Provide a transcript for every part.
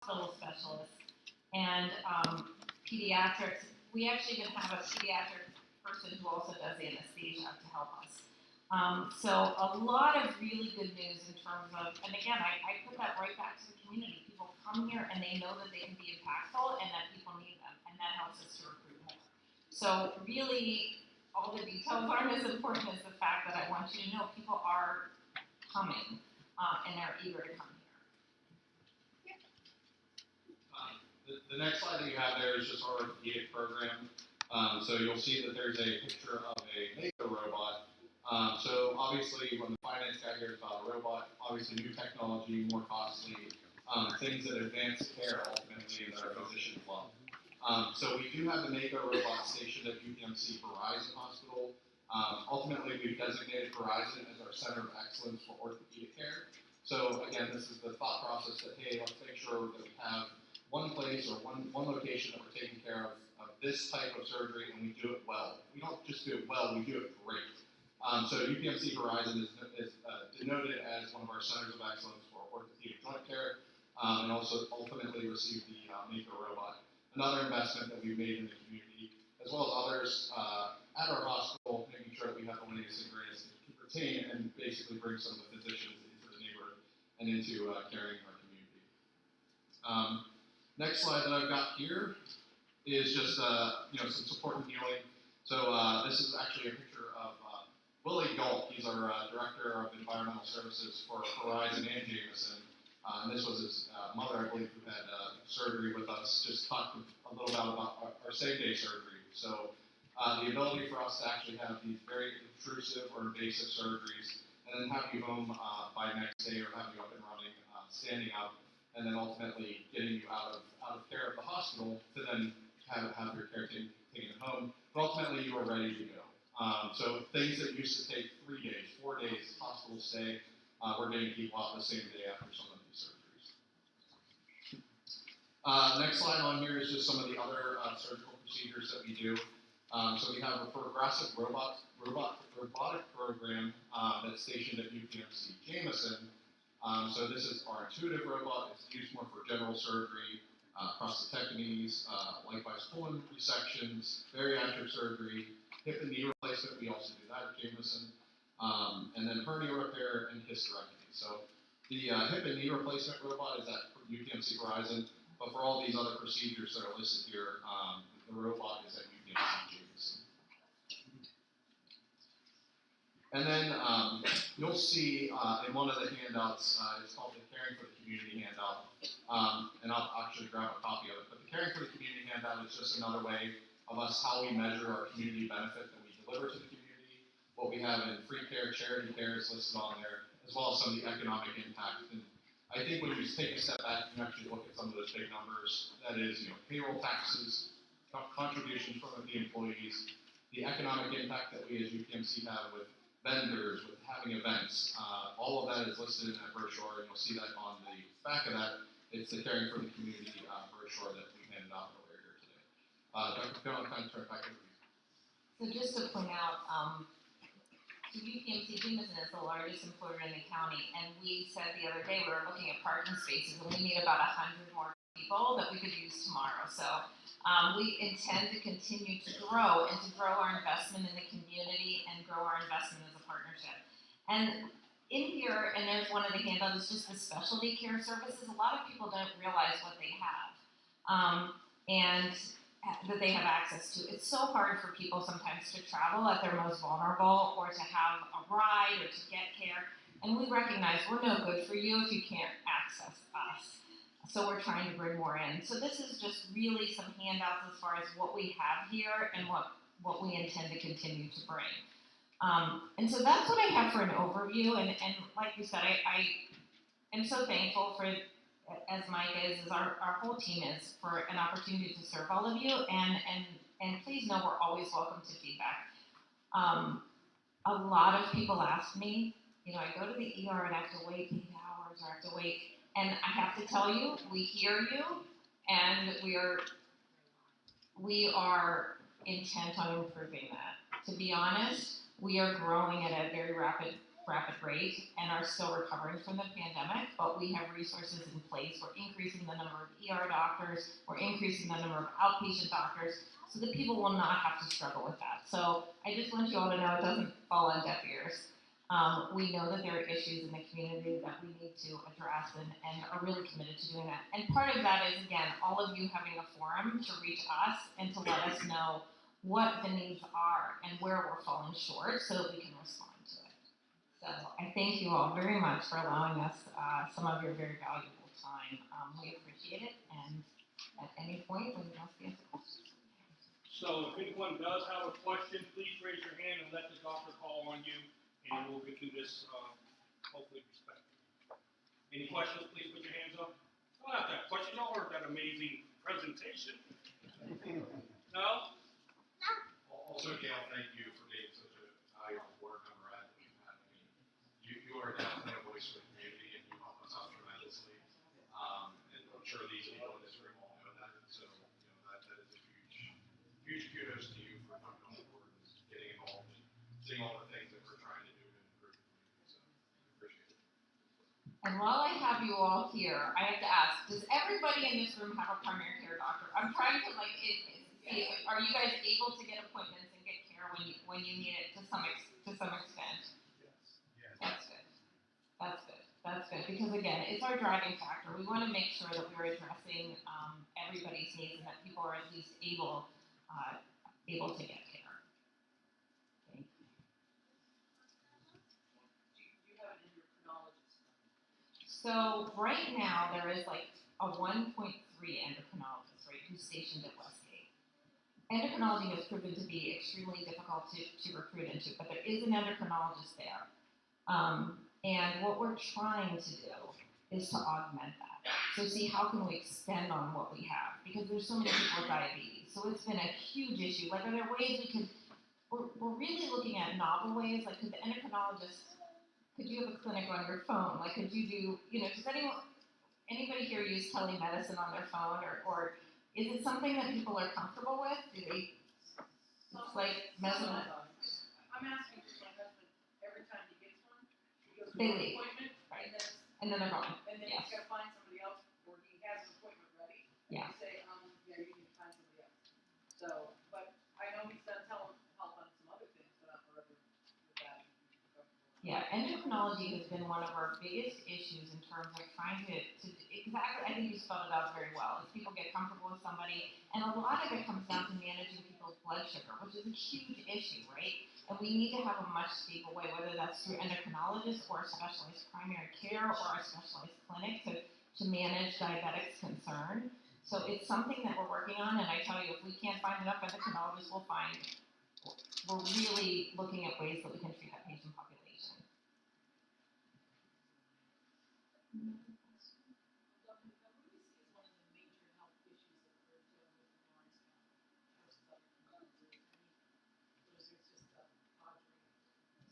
hospital specialists and pediatrics. We actually even have a pediatric person who also does anesthesia to help us. So a lot of really good news in terms of, and again, I put that right back to the community. People come here and they know that they can be impactful and that people need them, and that helps us to recruit more. So really, all the details aren't as important as the fact that I want you to know people are coming and they're eager to come here. The next slide that you have there is just our orthopedic program. So you'll see that there's a picture of a Mako robot. So obviously when the finance guy hears about a robot, obviously new technology, more costly, things that advance care ultimately that our physicians love. So we do have the Mako robot stationed at UPMC Horizon Hospital. Ultimately, we've designated Horizon as our center of excellence for orthopedic care. So again, this is the thought process that, hey, let's make sure that we have one place or one location that we're taking care of this type of surgery, and we do it well. We don't just do it well, we do it great. So UPMC Horizon is denoted as one of our centers of excellence for orthopedic joint care, and also ultimately received the Mako robot. Another investment that we've made in the community, as well as others at our hospital, making sure that we have the latest and greatest to retain and basically bring some of the physicians into the neighborhood and into caring our community. Next slide that I've got here is just some support and healing. So this is actually a picture of Willie Galt. He's our Director of Environmental Services for Horizon and Jameson. And this was his mother, I believe, who had surgery with us. Just talked a little bit about our same-day surgery. So the ability for us to actually have these very intrusive or invasive surgeries and then have you home by next day or have you up and running, standing up, and then ultimately getting you out of care at the hospital to then have your care taken home. But ultimately, you are ready to go. So things that used to take 3 days, 4 days, hospital stay, we're getting people out the same day after some of these surgeries. Next slide on here is just some of the other surgical procedures that we do. So we have a progressive robotic program that's stationed at UPMC Jameson. So this is our intuitive robot. It's used more for general surgery, prostatectomies, likewise colon resections, bariatric surgery, hip and knee replacement. We also do that at Jameson. And then hernia repair and hysterectomy. So the hip and knee replacement robot is at UPMC Horizon, but for all these other procedures that are listed here, the robot is at UPMC Jameson. And then you'll see in one of the handouts, it's called the Caring for the Community handout, and I'll actually grab a copy of it. But the Caring for the Community handout is just another way of us how we measure our community benefit that we deliver to the community. What we have in free care, charity care is listed on there, as well as some of the economic impact. And I think when you take a step back, you actually look at some of those big numbers. That is, payroll taxes, contributions from the employees, the economic impact that we as UPMC have with vendors, with having events. All of that is listed in that brochure, and you'll see that on the back of that. It's the Caring for the Community brochure that we handed out earlier here today. Dr. Pill, I'm kind of turn back over to you. So just to point out, UPMC Jameson is the largest employer in the county, and we said the other day we were looking at parking spaces, and we need about 100 more people that we could use tomorrow. So we intend to continue to grow and to grow our investment in the community and grow our investment as a partnership. And in here, and there's one of the handouts, is just the specialty care services. A lot of people don't realize what they have and that they have access to. It's so hard for people sometimes to travel at their most vulnerable or to have a ride or to get care. And we recognize we're no good for you if you can't access us. So we're trying to bring more in. So this is just really some handouts as far as what we have here and what we intend to continue to bring. And so that's what I have for an overview. And like you said, I am so thankful for, as Mike is our whole team is, for an opportunity to serve all of you. And please know we're always welcome to feedback. A lot of people ask me, I go to the ER and I have to wait 8 hours or I have to wait. And I have to tell you, we hear you, and we are intent on improving that. To be honest, we are growing at a very rapid rapid rate and are still recovering from the pandemic, but we have resources in place. We're increasing the number of ER doctors, we're increasing the number of outpatient doctors, so that people will not have to struggle with that. So I just want you all to know it doesn't fall on deaf ears. We know that there are issues in the community that we need to address and are really committed to doing that. And part of that is, again, all of you having a forum to reach us and to let us know what the needs are and where we're falling short so that we can respond to it. So I thank you all very much for allowing us some of your very valuable time. We appreciate it, and at any point, we can ask you questions. So if anyone does have a question, please raise your hand and let the doctor call on you, and we'll get through this hopefully respectfully. Any questions, please put your hands up. I don't have that question. Y'all heard that amazing presentation. No? Also, Gail, thank you for being such a valuable board member that we've had. I mean, you are definitely a voice for the community, and you help us out tremendously. And I'm sure these people in this room all know that. So, that is a huge kudos to you for coming on board and getting involved and seeing all the things that we're trying to do to improve the community. So, I appreciate it. And while I have you all here, I have to ask, does everybody in this room have a primary care doctor? I'm trying to see, are you guys able to get appointments and get care when you need it to some extent? Yes. That's good. That's good. Because again, it's our driving factor. We want to make sure that we're addressing everybody's needs and that people are at least able to get care. Thank you. Do you have an endocrinologist? So right now there is like a 1.3 endocrinologist, right, who's stationed at Westgate. Endocrinology has proven to be extremely difficult to recruit into, but there is an endocrinologist there. And what we're trying to do is to augment that. So see, how can we extend on what we have? Because there's so many people with diabetes. So it's been a huge issue. Like, are there ways we're really looking at novel ways, like could the endocrinologist, could you have a clinic on your phone? Like, could you do, does anybody here use telemedicine on their phone, or is it something that people are comfortable with? Do they, it's like messing with? I'm asking because my husband, every time he gets one, he goes to They an leave. appointment, Right. and And then they're gone. then Yes. he's got to find somebody else, or he has an appointment ready. And Yeah. you say, yeah, you need to find somebody else. So, but I know he's done telehealth on some other things, but I'm forever with that. Yeah, endocrinology has been one of our biggest issues in terms of trying to exactly, I think you spelled it out very well, is people get comfortable with somebody, and a lot of it comes down to managing people's blood sugar, which is a huge issue, right? And we need to have a much stable way, whether that's through endocrinologists or a specialized primary care or a specialized clinic to manage diabetics' concern. So it's something that we're working on, and I tell you, if we can't find enough endocrinologists, we're really looking at ways that we can treat that patient population.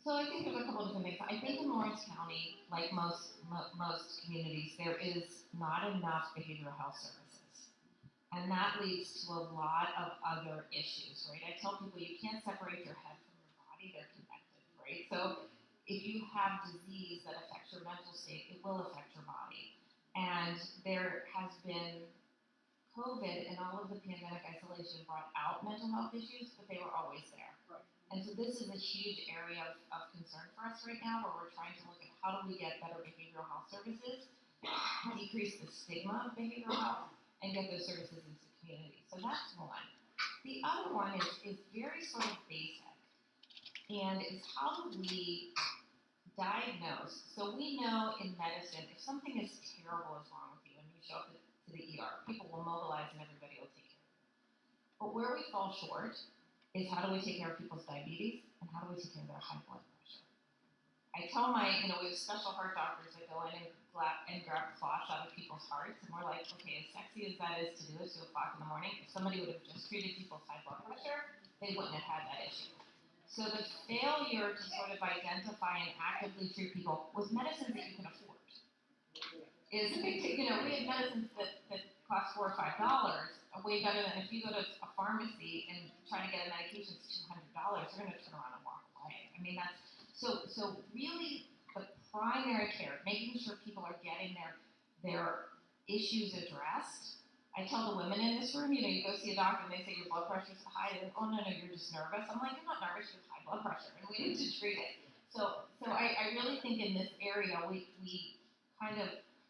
So I think there's a couple different things. I think in Lawrence County, like most communities, there is not enough behavioral health services. And that leads to a lot of other issues, right? I tell people you can't separate your head from your body, they're connected, right? So if you have disease that affects your mental state, it will affect your body. And there has been COVID and all of the pandemic isolation brought out mental health issues, but they were always there. Right. And so this is a huge area of concern for us right now, where we're trying to look at how do we get better behavioral health services, decrease the stigma of behavioral health, and get those services into the community. So that's one. The other one is very sort of basic, and is how do we diagnose? So we know in medicine, if something is terrible is wrong with you and you show up to the ER, people will mobilize and everybody will take care of you. But where we fall short is how do we take care of people's diabetes and how do we take care of their high blood pressure? I tell we have special heart doctors that go in and grab clots out of people's hearts, and we're like, okay, as sexy as that is to do at 2 o'clock in the morning, if somebody would have just treated people's high blood pressure, they wouldn't have had that issue. So the failure to sort of identify and actively treat people with medicines that you can afford is a big thing. We have medicines that cost $4 or $5, way better than if you go to a pharmacy and try to get a medication that's $200, they're going to turn around and walk away. I mean, that's so really primary care, making sure people are getting their issues addressed. I tell the women in this room, you go see a doctor and they say your blood pressure's high. They go, oh no, you're just nervous. I'm like, you're not nervous, you have high blood pressure, and we need to treat it. So I really think in this area we kind of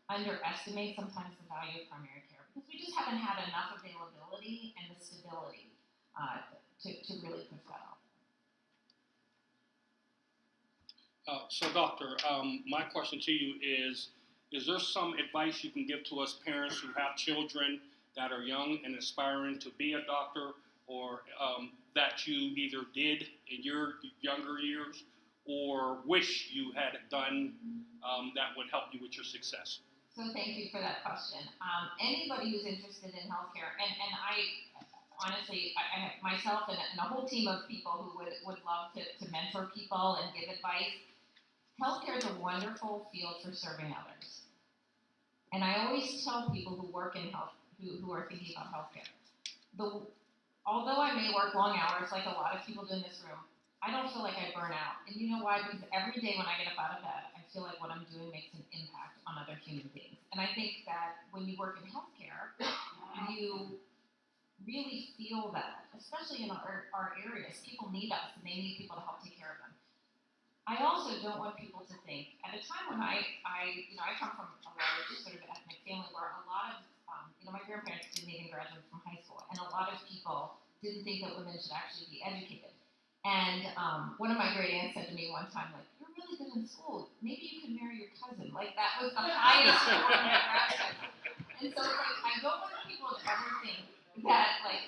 underestimate sometimes the value of primary care because we just haven't had enough availability and the stability to really push that off. So doctor, my question to you is there some advice you can give to us parents who have children that are young and aspiring to be a doctor, or that you either did in your younger years or wish you had done that would help you with your success? So thank you for that question. Anybody who's interested in healthcare, and I honestly, I have myself and a whole team of people who would love to mentor people and give advice. Healthcare is a wonderful field for serving others. And I always tell people who work in health, who are thinking about healthcare, although I may work long hours like a lot of people do in this room, I don't feel like I burn out. And you know why? Because every day when I get up out of bed, I feel like what I'm doing makes an impact on other human beings. And I think that when you work in healthcare, you really feel that, especially in our areas. People need us, and they need people to help take care of them. I also don't want people to think, at a time when I come from a large sort of ethnic family where a lot of, my grandparents didn't even graduate from high school, and a lot of people didn't think that women should actually be educated. And one of my great aunts said to me one time, like, you're really good in school. Maybe you can marry your cousin. Like, that was the highest form of interaction. And so, like, I don't want people to ever think that, like,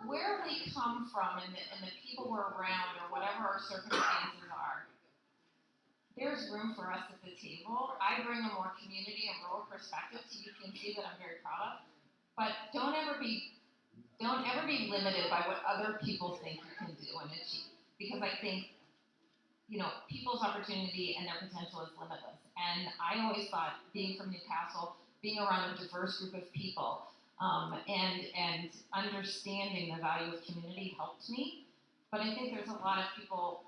where we come from and the people we're around or whatever our circumstances are, there's room for us at the table. I bring a more community and rural perspective to you can see that I'm very proud of. But don't ever be limited by what other people think you can do and achieve. Because I think, people's opportunity and their potential is limitless. And I always thought, being from Newcastle, being around a diverse group of people, and understanding the value of community helped me. But I think there's a lot of people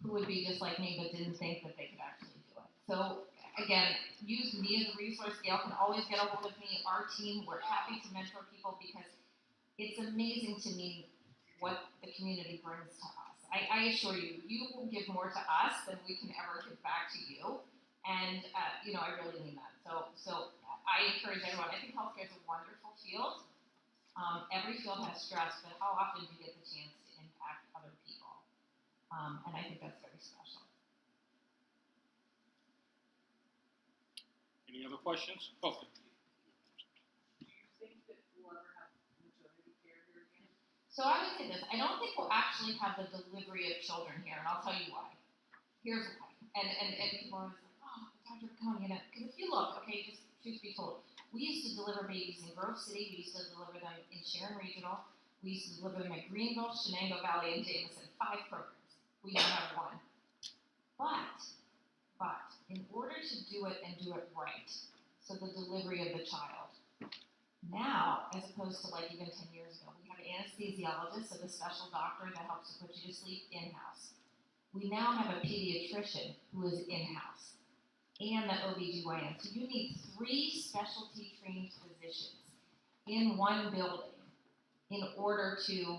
who would be just like me but didn't think that they could actually do it. So again, use me as a resource. Gail can always get a hold of me. Our team, we're happy to mentor people because it's amazing to me what the community brings to us. I assure you, you will give more to us than we can ever give back to you. And, I really mean that. So I encourage everyone. I think healthcare is a wonderful field. Every field has stress, but how often do you get the chance to impact other people? And I think that's very special. Any other questions? Oh. Do you think that we'll ever have maternity care here again? So I would say this. I don't think we'll actually have the delivery of children here, and I'll tell you why. Here's why. And people are always like, oh, Dr. Cohen, because if you look, okay, just truth be told, we used to deliver babies in Grove City. We used to deliver them in Sharon Regional. We used to deliver them at Greenville, Shenango Valley, and Jameson. 5 programs. We now have 1. But in order to do it and do it right, so the delivery of the child, now, as opposed to like even 10 years ago, we have an anesthesiologist, so the special doctor that helps to put you to sleep in-house. We now have a pediatrician who is in-house and the OBGYN. So you need 3 specialty trained physicians in one building in order to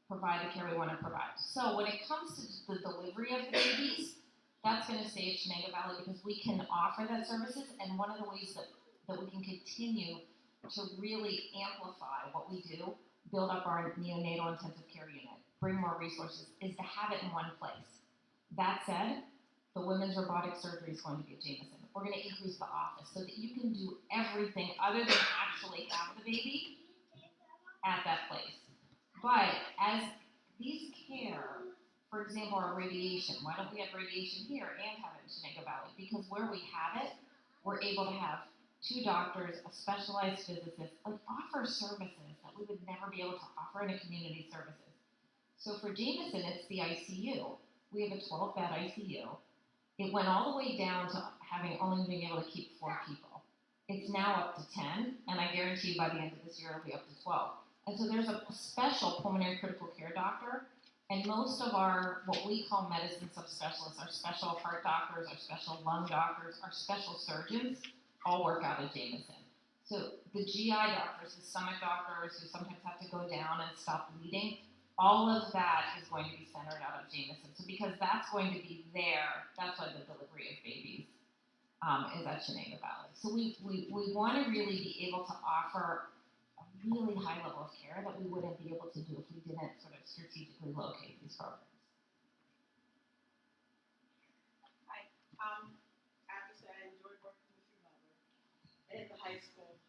provide the care we want to provide. So when it comes to the delivery of the babies, that's going to stay at Shenango Valley because we can offer that services, and one of the ways that we can continue to really amplify what we do, build up our neonatal intensive care unit, bring more resources, is to have it in one place. That said, the women's robotic surgery is going to be at Jameson. We're going to increase the office so that you can do everything other than actually have the baby at that place. But as these care, for example, our radiation, why don't we have radiation here and have it in Shenango Valley? Because where we have it, we're able to have 2 doctors, a specialized physicist, like offer services that we would never be able to offer in a community services. So for Jameson, it's the ICU. We have a 12-bed ICU. It went all the way down to only being able to keep 4 people. It's now up to 10, and I guarantee you by the end of this year it'll be up to 12. And so there's a special pulmonary critical care doctor And most of our, what we call medicine subspecialists, our special heart doctors, our special lung doctors, our special surgeons, all work out of Jameson. So the GI doctors, the stomach doctors who sometimes have to go down and stop bleeding, all of that is going to be centered out of Jameson. So because that's going to be there, that's why the delivery of babies is at Shenango Valley. So we want to really be able to offer a really high level of care that we wouldn't be able to do if we didn't sort of strategically locate these programs. Hi, I have to say I enjoyed working with your mother at the high school,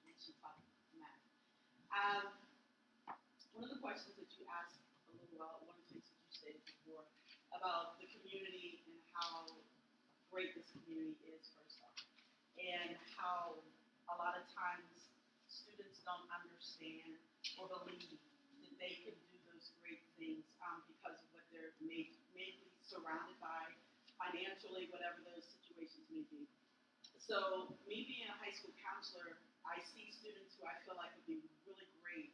when she taught math. One of the questions that you asked a little while, one of the things that you said before about the community and how great this community is, first off, and how a lot of times students don't understand or believe that they can do those great things because of what they're mainly surrounded by, financially, whatever those situations may be. So me being a high school counselor, I see students who I feel like would be really great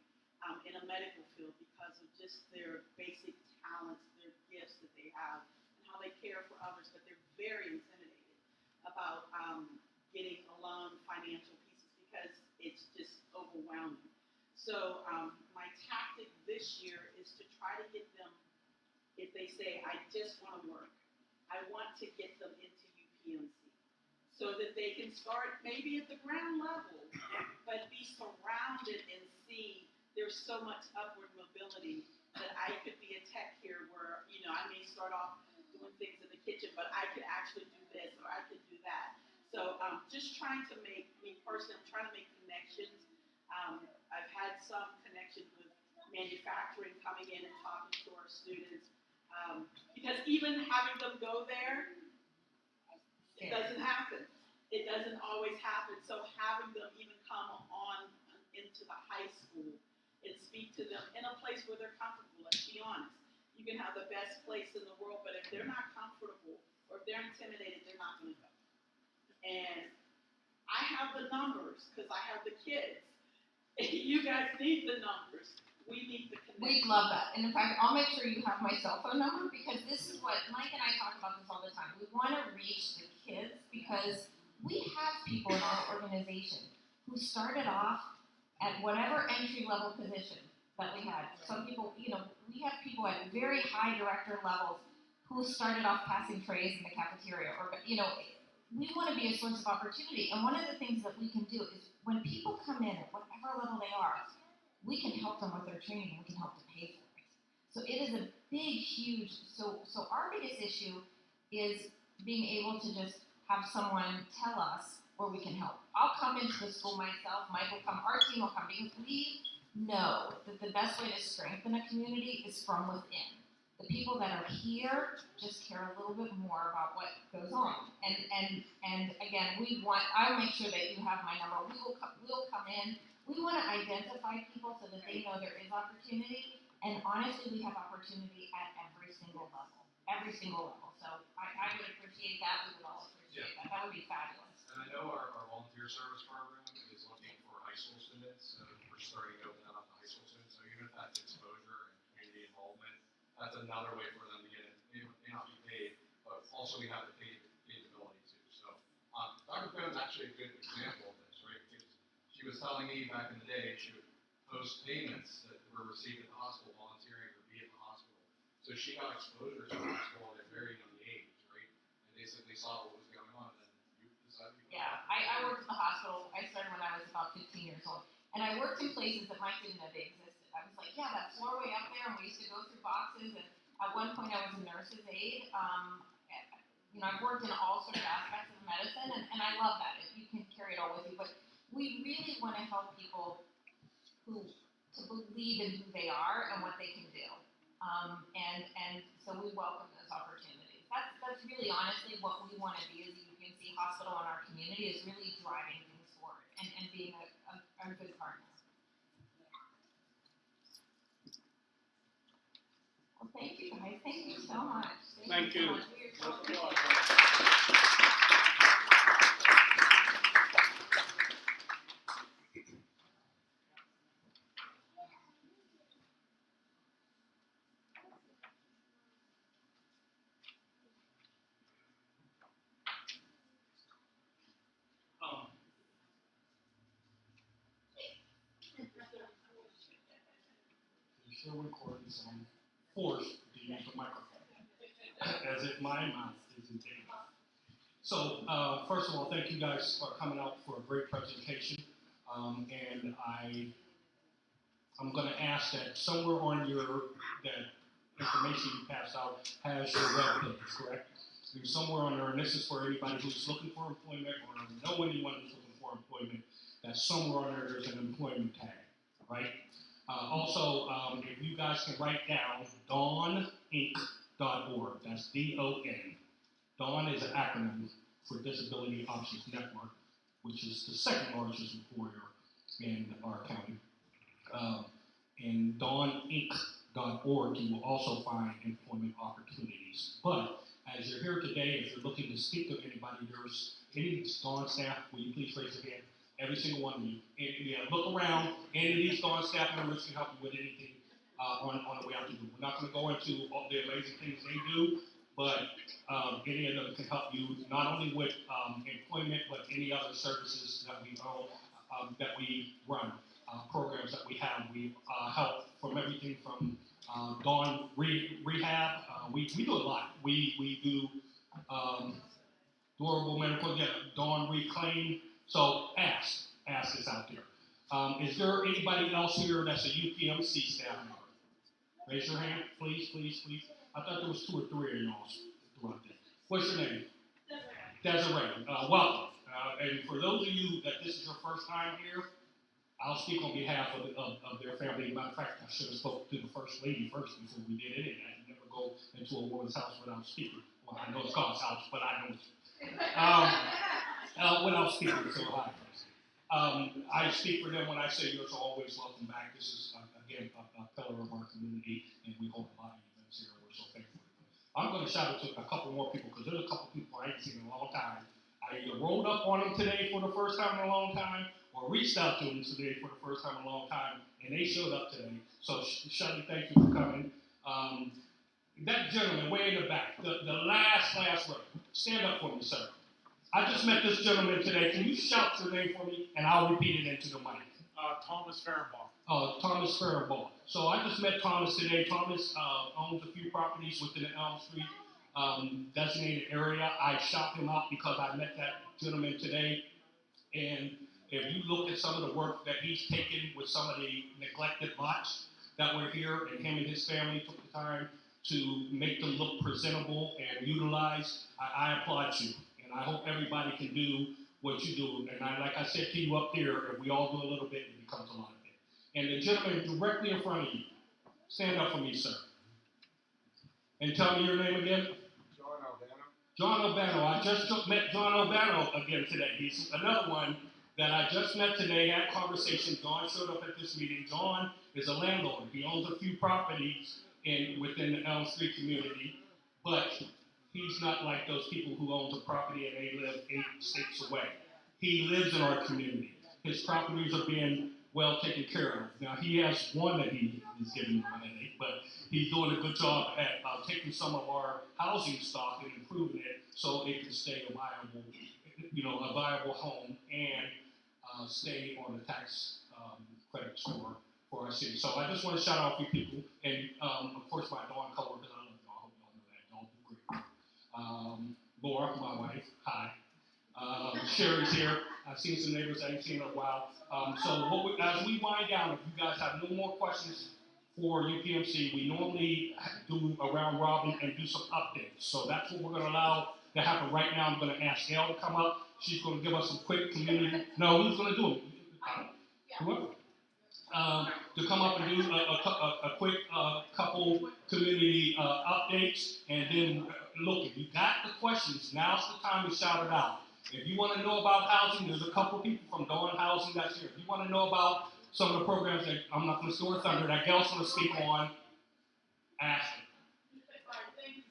in a medical field because of just their basic talents, their gifts that they have, and how they care for others, but they're very intimidated about getting a loan, financial pieces, because it's just overwhelming. So my tactic this year is to try to get them, if they say, I just want to work, I want to get them into UPMC so that they can start maybe at the ground level, but be surrounded and see there's so much upward mobility that I could be a tech here where, you know, I may start off doing things in the kitchen, but I could actually do this or I could do that. So just trying to make, me personally, I'm trying to make connections. I've had some connections with manufacturing coming in and talking to our students. Because even having them go there, it doesn't happen. It doesn't always happen. So having them even come on into the high school and speak to them in a place where they're comfortable, let's be honest. You can have the best place in the world, but if they're not comfortable or if they're intimidated, they're not going to go. And I have the numbers because I have the kids. You guys need the numbers. We need the connection. We'd love that. And in fact, I'll make sure you have my cell phone number because this is what Mike and I talk about this all the time. We want to reach the kids because we have people in our organization who started off at whatever entry level position that we had. Some people, you know, we have people at very high director levels who started off passing trays in the cafeteria, or, you know, we want to be a source of opportunity. And one of the things that we can do is when people come in at whatever level they are, we can help them with their training. We can help to pay for it. So it is a big, huge. So our biggest issue is being able to just have someone tell us where we can help. I'll come into the school myself. Mike will come. Our team will come because we know that the best way to strengthen a community is from within. The people that are here just care a little bit more about what goes on. And again, I'll make sure that you have my number. We'll come in. We want to identify people so that they know there is opportunity. And honestly, we have opportunity at every single level. Every single level. So I would appreciate that. We would all appreciate that. That would be fabulous. And I know our volunteer service program is looking for high school students. So we're starting to open that up to high school students. So even if that's exposure and community involvement, that's another way for them to get in. It may not be paid, but also we have the paid capability too. So Dr. Cohen's actually a good example of this, right? Because she was telling me back in the day she would post payments that were received at the hospital, volunteering or be at the hospital. So she got exposure to the hospital at a very young age, right? And they said they saw what was going on, and you decided to go. Yeah, I worked at the hospital. I started when I was about 15 years old. And I worked in places that Mike didn't know they existed. I was like, yeah, that floor way up there, and we used to go through boxes. And at one point, I was a nurse's aide. You know, I've worked in all sorts of aspects of medicine, and I love that. If you can carry it all with you. But we really want to help people to believe in who they are and what they can do. And so we welcome those opportunities. That's really honestly what we want to be as a UPMC hospital in our community, is really driving things forward and being a good partner. Well, thank you guys. Thank you so much. Thank you. So much. We are so appreciative. still recording, so I'm forced to use the microphone, as if my mouth isn't big enough. So, first of all, thank you guys for coming out for a great presentation. And I'm going to ask that somewhere on that information you passed out has your web page, correct? There's somewhere on there, and this is for anybody who's looking for employment or know anyone who's looking for employment, that somewhere on there there's an employment tag, right? Also, if you guys can write down DAWNinc.org, that's D-O-N. DAWN is an acronym for Disability Options Network, which is the second largest employer in our county. In DAWNinc.org, you will also find employment opportunities. But as you're here today, if you're looking to speak to anybody, there's any Dawn staff, will you please raise your hand? Every single one of you. And, look around. Any of these Dawn staff members can help you with anything on the way out the door. We're not going to go into all the amazing things they do, but any of them can help you not only with employment, but any other services that we own, that we run, programs that we have. We help from everything from Dawn rehab. We do a lot. We do durable medical, Dawn reclaim. So ask is out there. Is there anybody else here that's a UPMC staff member? Raise your hand, please. I thought there was 2 or 3 of y'all throughout there. What's your name? Desiree. Welcome. And for those of you that this is your first time here, I'll speak on behalf of their family. Matter of fact, I should have spoken to the first lady first before we did anything. You never go into a woman's house without speaking. Well, I know it's God's house, but I know it's without speaking so high. I speak for them when I say you're always welcome back. This is, again, a pillar of our community, and we hold a lot of events here. We're so thankful. I'm going to shout out to a couple more people, because there's a couple people I ain't seen in a long time. I either rolled up on them today for the first time in a long time, or reached out to them today for the first time in a long time, and they showed up today. So, Shelly, thank you for coming. That gentleman way in the back, the last row, stand up for me, sir. I just met this gentleman today. Can you shout your name for me, and I'll repeat it into the mic? Thomas Faribault. Thomas Faribault. So I just met Thomas today. Thomas owns a few properties within the Elm Street designated area. I shot him out because I met that gentleman today. And if you look at some of the work that he's taken with some of the neglected lots that were here, and him and his family took the time to make them look presentable and utilized, I applaud you. And I hope everybody can do what you do. And like I said to you up there, if we all do a little bit, it becomes a lot of it. And the gentleman directly in front of you, stand up for me, sir. And tell me your name again. John Albano. John Albano. I just met John Albano again today. He's another one that I just met today, had conversation. John showed up at this meeting. John is a landlord. He owns a few properties within the Elm Street community, but he's not like those people who own the property and they live 8 states away. He lives in our community. His properties are being well taken care of. Now, he has one that he is giving a headache, but he's doing a good job at taking some of our housing stock and improving it so it can stay a viable home and stay on the tax credit score for our city. So I just want to shout out a few people, and of course my Dawn coworkers. I love y'all. I hope y'all know that. Y'all do great. Laura, my wife, hi. Sherry's here. I've seen some neighbors I haven't seen in a while. So as we wind down, if you guys have no more questions for UPMC, we normally do a round robin and do some updates. So that's what we're going to allow to happen right now. I'm going to ask Gail to come up. She's going to give us some quick community. No, who's going to do it? Whoever. To come up and do a quick couple community updates. And then, look, if you got the questions, now's the time to shout it out. If you want to know about housing, there's a couple people from Dawn Housing that's here. If you want to know about some of the programs that I'm not going to store thunder that Gail's going to speak on, ask them.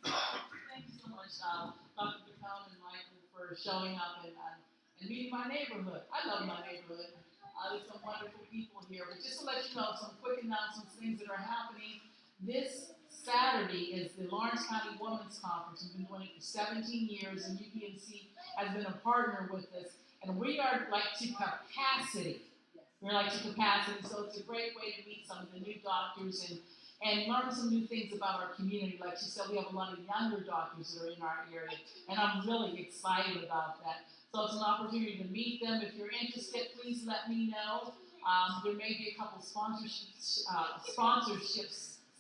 Thank you so much, Dr. DeCown and Michael, for showing up and meeting my neighborhood. I love my neighborhood. There's some wonderful people here. But just to let you know, some quick announcements, things that are happening. This Saturday is the Lawrence County Women's Conference. We've been doing it for 17 years, and UPMC has been a partner with us. And we are like to capacity. We're like to capacity, so it's a great way to meet some of the new doctors and and learn some new things about our community. Like she said, we have a lot of younger doctors that are in our area, and I'm really excited about that. So it's an opportunity to meet them. If you're interested, please let me know. There may be a couple sponsorships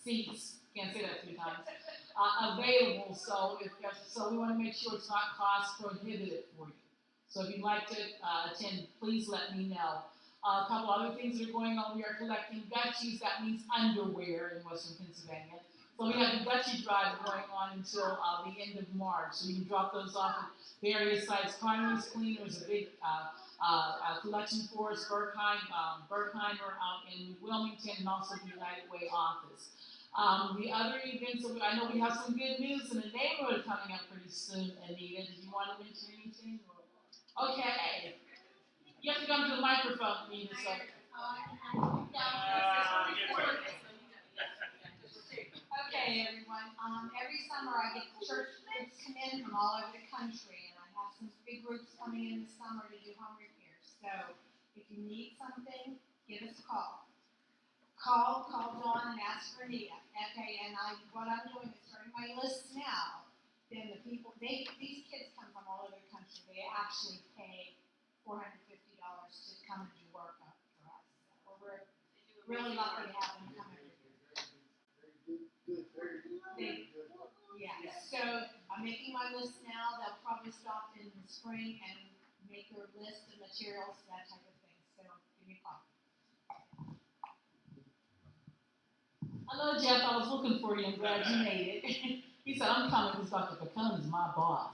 seats, can't say that 3 times, available. So so we want to make sure it's not cost prohibitive for you. So if you'd like to attend, please let me know. A couple other things that are going on. We are collecting gutchies. That means underwear in Western Pennsylvania. So we have the gutchie drive going on until the end of March. So you can drop those off at various sites. Carney's Cleaner is a big collection for us. Berkheimer out in Wilmington, and also the United Way office. The other events, I know we have some good news in the neighborhood coming up pretty soon, Anita. Did you want to mention anything? Okay. You have to come to the microphone, Anita. So. Okay, everyone. Every summer I get church groups come in from all over the country, and I have some big groups coming in this summer to do home repairs. So if you need something, give us a call. Call Dawn and ask for Anita. Okay, and what I'm doing is starting my list now. Then the people, these kids come from all over the country. They actually pay $450 to come and do work up for us. So we're really lucky to have them come every year. Yeah, so I'm making my list now. They'll probably stop in the spring and make their list of materials, that type of thing. So give me a call. Hello, Jeff. I was looking for you. I'm glad you made it. He said, I'm coming because Dr. Pacone is my boss.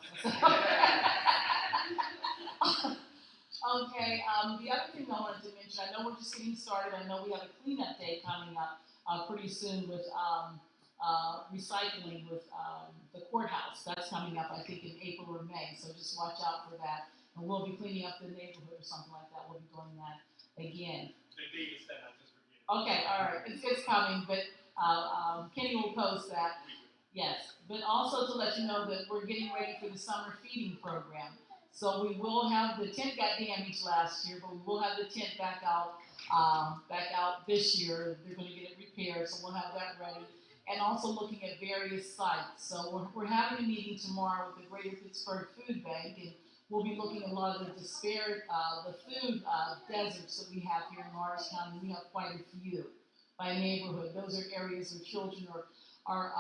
Okay, the other thing I wanted to mention, I know we're just getting started. I know we have a cleanup day coming up pretty soon with recycling with the courthouse. That's coming up, I think, in April or May. So just watch out for that. And we'll be cleaning up the neighborhood or something like that. We'll be doing that again. The date is set, I just forget. Okay, all right. It's coming, but Kenny will post that. Yes, but also to let you know that we're getting ready for the summer feeding program. So we will have, the tent got damaged last year, but we will have the tent back out this year. They're going to get it repaired, so we'll have that ready. And also looking at various sites. So we're having a meeting tomorrow with the Greater Pittsburgh Food Bank, and we'll be looking at a lot of the disparate, the food deserts that we have here in Morris County. We have quite a few by neighborhood. Those are areas where children are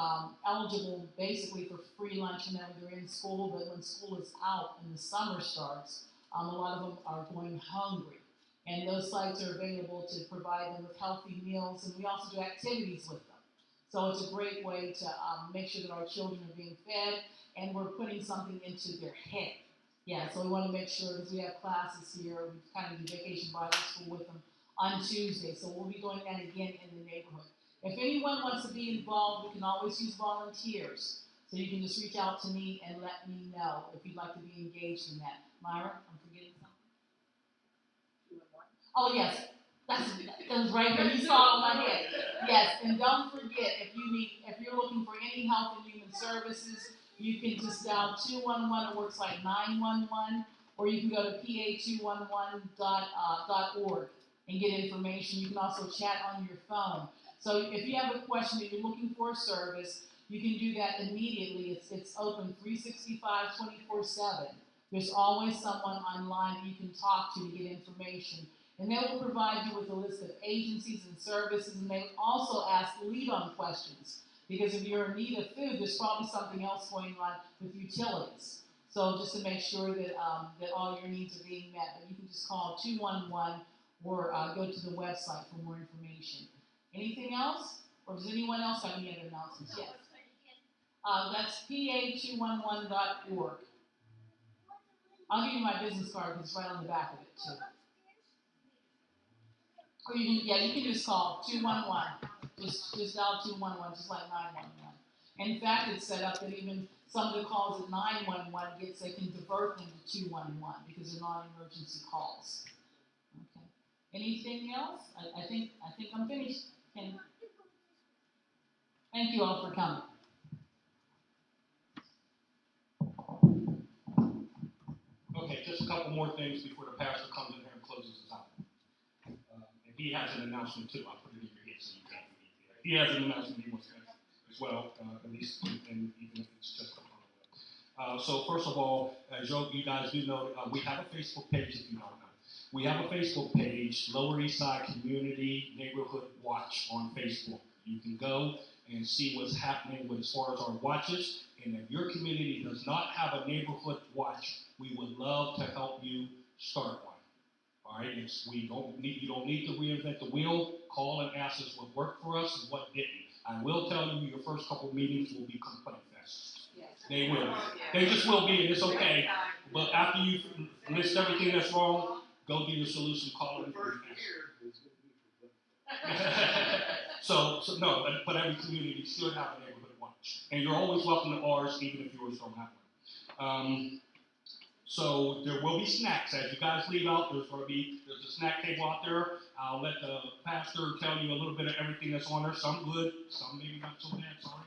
eligible basically for free lunch whenever they're in school, but when school is out and the summer starts, a lot of them are going hungry. And those sites are available to provide them with healthy meals, and we also do activities with them. So it's a great way to make sure that our children are being fed, and we're putting something into their head. Yeah, so we want to make sure, because we have classes here, we kind of do vacation Bible school with them on Tuesday, so we'll be doing that again in the neighborhood. If anyone wants to be involved, we can always use volunteers. So you can just reach out to me and let me know if you'd like to be engaged in that. Myra, I'm forgetting something? Oh, yes. That was right there. You saw it on my head. Yes, and don't forget, if you're looking for any health and human services, you can just dial 211. It works like 911, or you can go to pa211.org and get information. You can also chat on your phone. So if you have a question, if you're looking for a service, you can do that immediately. It's open 365, 24/7. There's always someone online that you can talk to get information. And they will provide you with a list of agencies and services, and they will also ask lead-on questions. Because if you're in need of food, there's probably something else going on with utilities. So just to make sure that that all your needs are being met. But you can just call 211 or go to the website for more information. Anything else? Or does anyone else have any other announcements? Yes. That's pa211.org. I'll give you my business card because it's right on the back of it too. Or you can just call 211. Just dial 211, just like 911. And in fact, it's set up that even some of the calls at 911 they can divert them to 211 because they're not emergency calls. Okay. Anything else? I think I'm finished. Okay. Thank you all for coming. Okay, just a couple more things before the pastor comes in here and closes us out. And he has an announcement too. I'll put it in your head so you can't forget. he has an announcement he wants to make as well, at least, and even if it's just a comment. So first of all, as you guys do know, we have a Facebook page if you don't know. We have a Facebook page, Lower East Side Community Neighborhood Watch on Facebook. You can go and see what's happening with as far as our watches. And if your community does not have a neighborhood watch, we would love to help you start one. All right, you don't need to reinvent the wheel. Call and ask us what worked for us and what didn't. I will tell you, your first couple meetings will be complaint fest. Yes. They will. They just will be, and it's okay. But after you list everything that's wrong, go do your solution, call it. So no, but every community should have a neighborhood watch, and you're always welcome to ours, even if yours don't have one. So there will be snacks as you guys leave out. There's a snack table out there. I'll let the pastor tell you a little bit of everything that's on there. Some good, some maybe not so bad. Sorry,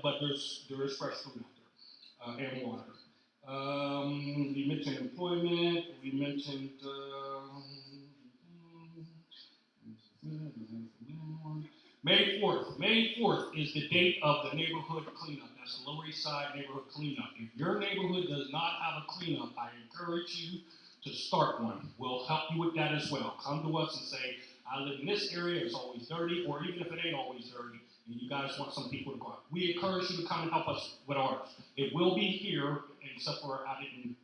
but there is fresh food out there and water. We mentioned employment. We mentioned. May 4th is the date of the neighborhood cleanup. That's the Lower East Side neighborhood cleanup. If your neighborhood does not have a cleanup, I encourage you to start one. We'll help you with that as well. Come to us and say, I live in this area, it's always dirty, or even if it ain't always dirty, and you guys want some people to go out. We encourage you to come and help us with ours. It will be here, except for I didn't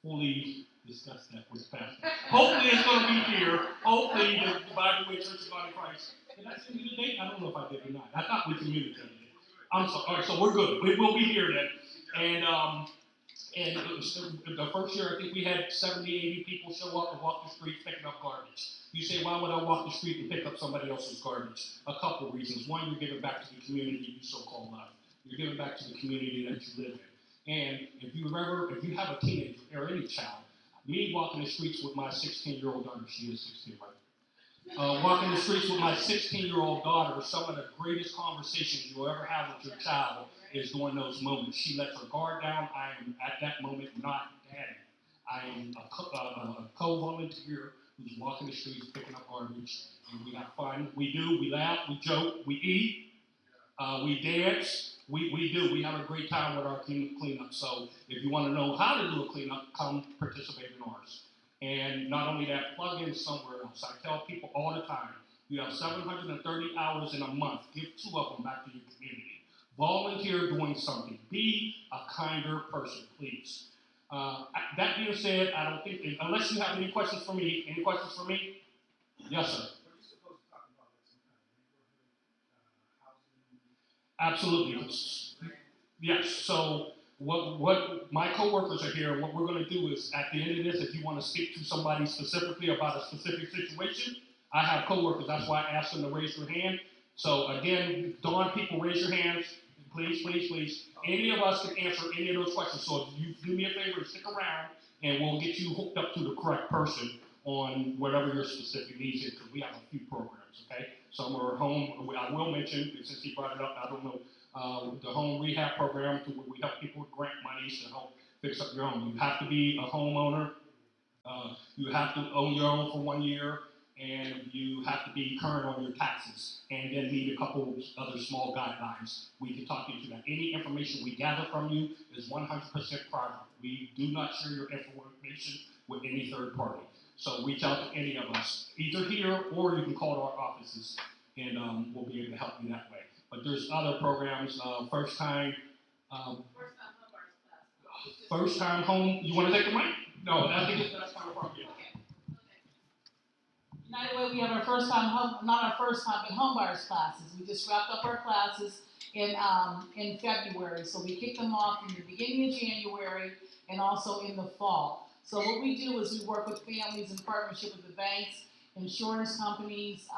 fully discuss that with the pastor. Hopefully it's going to be here. Hopefully the Bible Way Church of God in Christ. Did I send you the date? I don't know if I did or not. I thought we communicated it. I'm sorry. All right, so we're good. We will be here then. And the first year, I think we had 70, 80 people show up and walk the streets picking up garbage. You say, why would I walk the street and pick up somebody else's garbage? A couple of reasons. One, you're giving back to the community you so-called love. You're giving back to the community that you live in. And if you have a teenager or any child, me walking the streets with my 16-year-old daughter, she is 16, right? Walking the streets with my 16-year-old daughter, some of the greatest conversations you'll ever have with your child is during those moments. She lets her guard down. I am, at that moment, not daddy. I am a co-volunteer who's walking the streets, picking up garbage, and we have fun. We laugh, we joke, we eat, we dance. We have a great time with our cleanup. So if you want to know how to do a cleanup, come participate in ours. And not only that, plug in somewhere else. I tell people all the time, you have 730 hours in a month. Give 2 of them back to your community. Volunteer doing something. Be a kinder person, please. That being said, I don't think, unless you have any questions for me, Yes, sir. What are you supposed to talk about? Like some kind of neighborhood housing? Absolutely. Yes. So what my coworkers are here, and what we're going to do is at the end of this, if you want to speak to somebody specifically about a specific situation, I have coworkers. That's why I asked them to raise their hand. So again, Dawn, people, raise your hands, please, please, please. Any of us can answer any of those questions. So if you do me a favor and stick around, and we'll get you hooked up to the correct person on whatever your specific needs is, because we have a few programs. Okay, some are home. I will mention, since he brought it up, I don't know. The home rehab program, to where we help people with grant monies to help fix up your home. You have to be a homeowner. You have to own your own for 1 year, and you have to be current on your taxes, and then meet a couple other small guidelines. We can talk you through that. Any information we gather from you is 100% private. We do not share your information with any third party. So reach out to any of us, either here or you can call our offices, and we'll be able to help you that way. But there's other programs, first time home. You want to take the mic? No, I think that's kind of problem. United Way, we have our first time home, not our first time, but home buyers classes. We just wrapped up our classes in February. So we kicked them off in the beginning of January and also in the fall. So what we do is we work with families in partnership with the banks, insurance companies,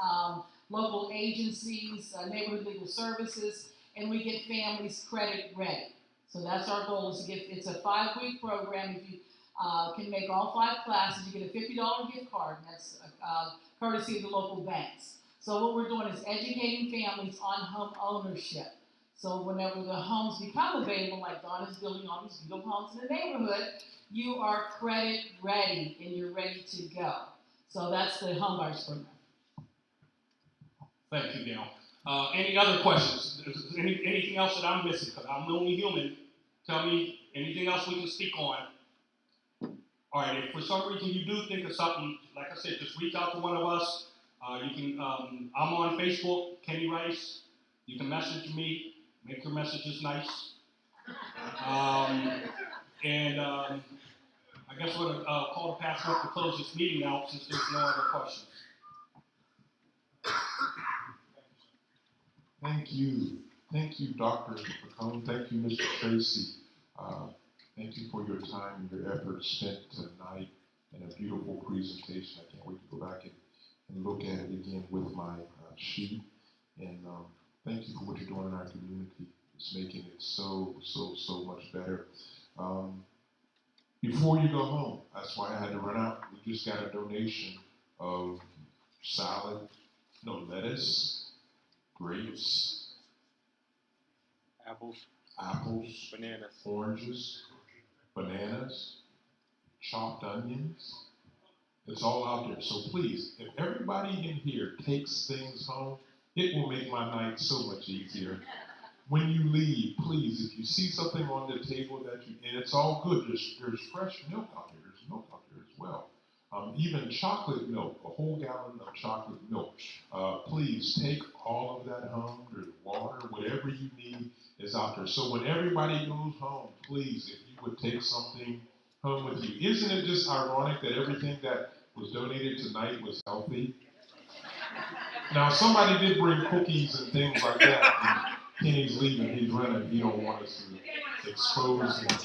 local agencies, neighborhood legal services, and we get families credit ready. So that's our goal, is to get, it's a 5-week program. If you can make all 5 classes, you get a $50 gift card, and that's courtesy of the local banks. So what we're doing is educating families on home ownership. So whenever the homes become available, like Dawn is building all these beautiful homes in the neighborhood, you are credit ready and you're ready to go. So that's the home buyers program. Thank you, Dale. Any other questions? Anything else that I'm missing? Because I'm the only human. Tell me anything else we can speak on. All right, if for some reason you do think of something, like I said, just reach out to one of us. You can. I'm on Facebook, Kenny Rice. You can message me. Make your messages nice. I guess we're going to call the pastor up to close this meeting out since there's no other questions. Thank you. Thank you, Dr. McCone. Thank you, Mr. Tracy. Thank you for your time and your efforts spent tonight and a beautiful presentation. I can't wait to go back and look at it again with my sheet. And thank you for what you're doing in our community. It's making it so much better. Before you go home, that's why I had to run out. We just got a donation of lettuce, grapes, Apples, bananas, oranges, bananas, chopped onions. It's all out there. So please, if everybody in here takes things home, it will make my night so much easier. When you leave, please, if you see something on the table and it's all good, there's fresh milk out there. There's milk out there as well. Even chocolate milk, a whole gallon of chocolate milk. Please take all of that home. There's water, whatever you need is out there. So when everybody goes home, please, if you would take something home with you. Isn't it just ironic that everything that was donated tonight was healthy? Now, somebody did bring cookies and things like that. And Kenny's leaving. He's running. He don't want us to expose him.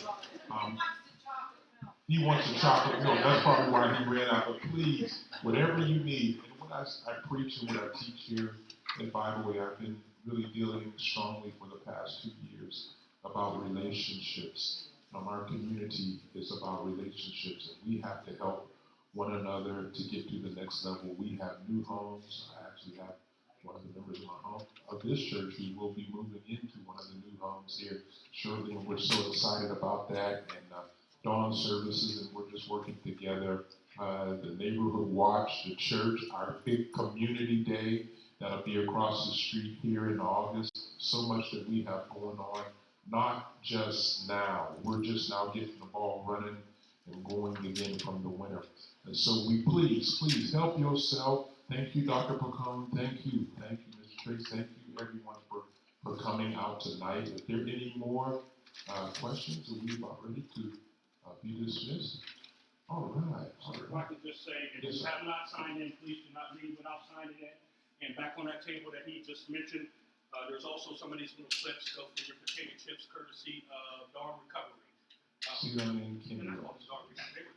He wants a chocolate milk. That's probably why he ran out. But please, whatever you need. And what I preach and what I teach here at Bible Way, I've been really dealing strongly for the past 2 years about relationships. Our community is about relationships, and we have to help one another to get to the next level. We have new homes. I actually have one of the members of my home of this church who will be moving into one of the new homes here shortly, and we're so excited about that. And dawn services, and we're just working together. The neighborhood watch, the church, our big community day that'll be across the street here in August. So much that we have going on, not just now. We're just now getting the ball running and going again from the winter. And so we please help yourself. Thank you, Dr. Pacone. Thank you, Mr. Trace. Thank you, everyone, for coming out tonight. If there are any more questions, we're about ready to be dismissed. All right. If I could just say, if you have not signed in, please do not leave without signing in. And back on that table that he just mentioned, there's also some of these little slips for your potato chips, courtesy of Darn Recovery. See what I mean? They were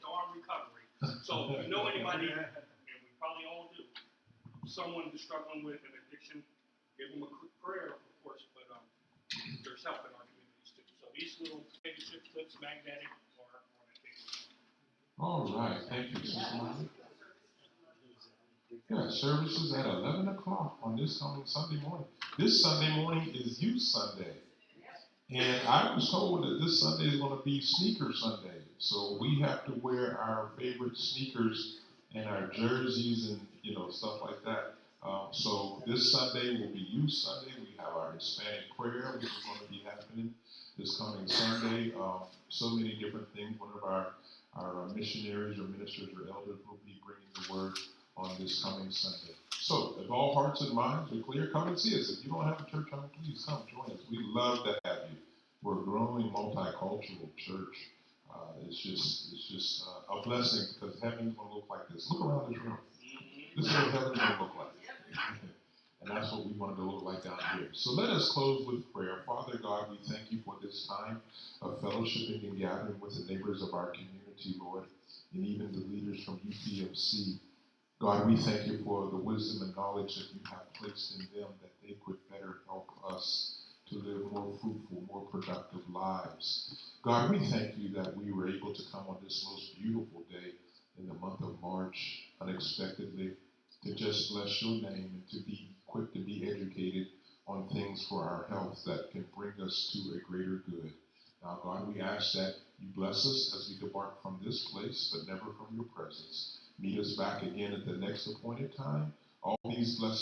Darn Recovery. So if you know anybody, and we probably all do, someone who's struggling with an addiction, give them a quick prayer, of course, but there's help in our communities too. So these little potato chip clips, magnetic, are on that table. All right. Thank you, Sister Marley. Yeah, services at 11 o'clock on this coming Sunday morning. This Sunday morning is Youth Sunday. And I was told that this Sunday is going to be Sneaker Sunday. So we have to wear our favorite sneakers and our jerseys and, stuff like that. So this Sunday will be Youth Sunday. We have our Hispanic prayer, which is going to be happening this coming Sunday. So many different things. One of our missionaries or ministers or elders will be bringing the word on this coming Sunday. So, if all hearts and minds are clear, come and see us. If you don't have a church home, please come join us. We love to have you. We're a growing multicultural church. It's just a blessing because heaven's going to look like this. Look around this room. This is what heaven's going to look like. And that's what we want it to look like down here. So let us close with prayer. Father God, we thank you for this time of fellowshipping and gathering with the neighbors of our community, Lord, and even the leaders from UPMC. God, we thank you for the wisdom and knowledge that you have placed in them that they could better help us to live more fruitful, more productive lives. God, we thank you that we were able to come on this most beautiful day in the month of March unexpectedly to just bless your name and to be quick to be educated on things for our health that can bring us to a greater good. Now, God, we ask that you bless us as we depart from this place, but never from your presence. Meet us back again at the next appointed time. All these blessings